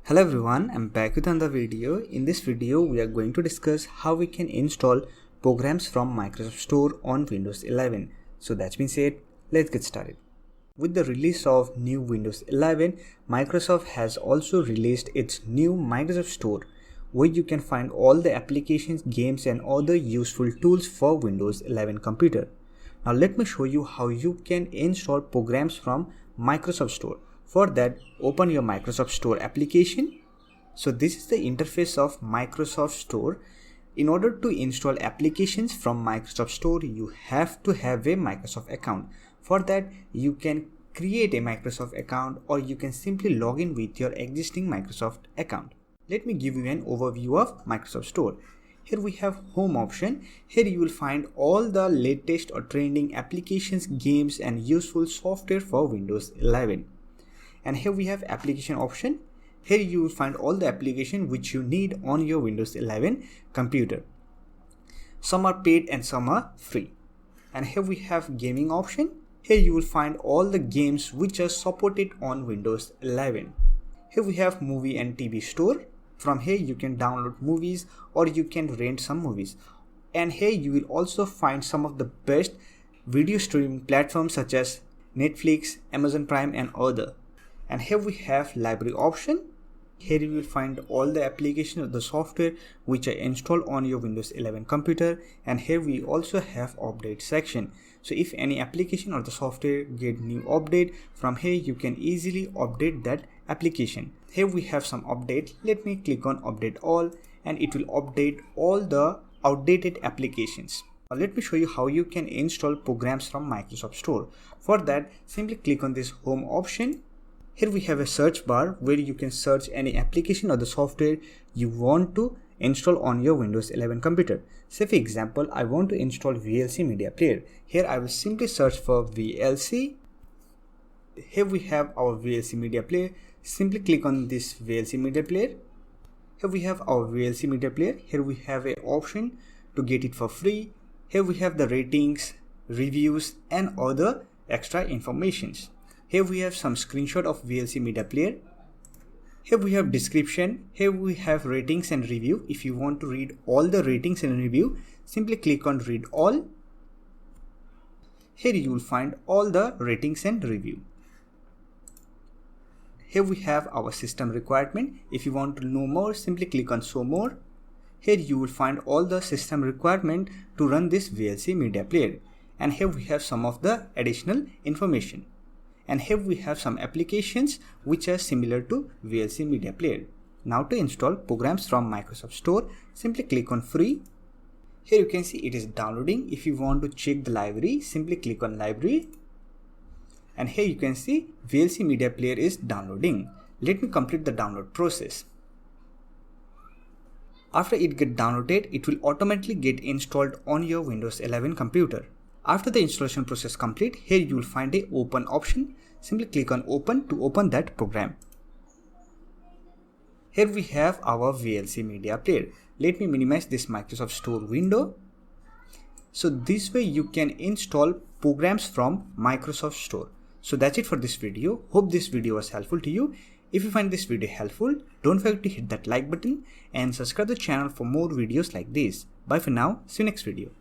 Hello everyone, I'm back with another video. In this video, we are going to discuss how we can install programs from Microsoft Store on Windows 11. So that's been said, let's get started. With the release of new Windows 11, Microsoft has also released its new Microsoft Store, where you can find all the applications, games and other useful tools for Windows 11 computer. Now let me show you how you can install programs from Microsoft Store. For that, open your Microsoft Store application. So this is the interface of Microsoft Store. In order to install applications from Microsoft Store, you have to have a Microsoft account. For that, you can create a Microsoft account or you can simply log in with your existing Microsoft account. Let me give you an overview of Microsoft Store. Here we have home option. Here you will find all the latest or trending applications, games and useful software for Windows 11. And here we have application option. Here you will find all the application which you need on your Windows 11 computer. Some are paid and some are free. And here we have gaming option. Here you will find all the games which are supported on Windows 11. Here we have movie and TV store. From here you can download movies or you can rent some movies. And here you will also find some of the best video streaming platforms such as Netflix, Amazon Prime and other. And here we have library option. Here you will find all the applications of the software which are installed on your Windows 11 computer. And here we also have update section. So if any application or the software get new update, from here you can easily update that application. Here we have some update. Let me click on update all and it will update all the outdated applications. Now let me show you how you can install programs from Microsoft Store. For that, simply click on this home option. Here we have a search bar where you can search any application or the software you want to install on your Windows 11 computer. Say for example, I want to install VLC Media Player. Here I will simply search for VLC. Here we have our VLC Media Player. Simply click on this VLC Media Player. Here we have our VLC Media Player. Here we have an option to get it for free. Here we have the ratings, reviews and other extra informations. Here we have some screenshot of VLC Media Player. Here we have description. Here we have ratings and review. If you want to read all the ratings and review, simply click on read all. Here you will find all the ratings and review. Here we have our system requirement. If you want to know more, simply click on show more. Here you will find all the system requirement to run this VLC Media Player. And here we have some of the additional information. And here we have some applications which are similar to VLC Media Player. Now to install programs from Microsoft Store, simply click on free. Here you can see it is downloading. If you want to check the library, simply click on library. And here you can see VLC Media Player is downloading. Let me complete the download process. After it gets downloaded, it will automatically get installed on your Windows 11 computer. After the installation process complete, here you will find a open option. Simply click on open to open that program. Here we have our VLC Media Player. Let me minimize this Microsoft Store window. So this way you can install programs from Microsoft Store. So that's it for this video. Hope this video was helpful to you. If you find this video helpful, don't forget to hit that like button and subscribe the channel for more videos like this. Bye for now. See you next video.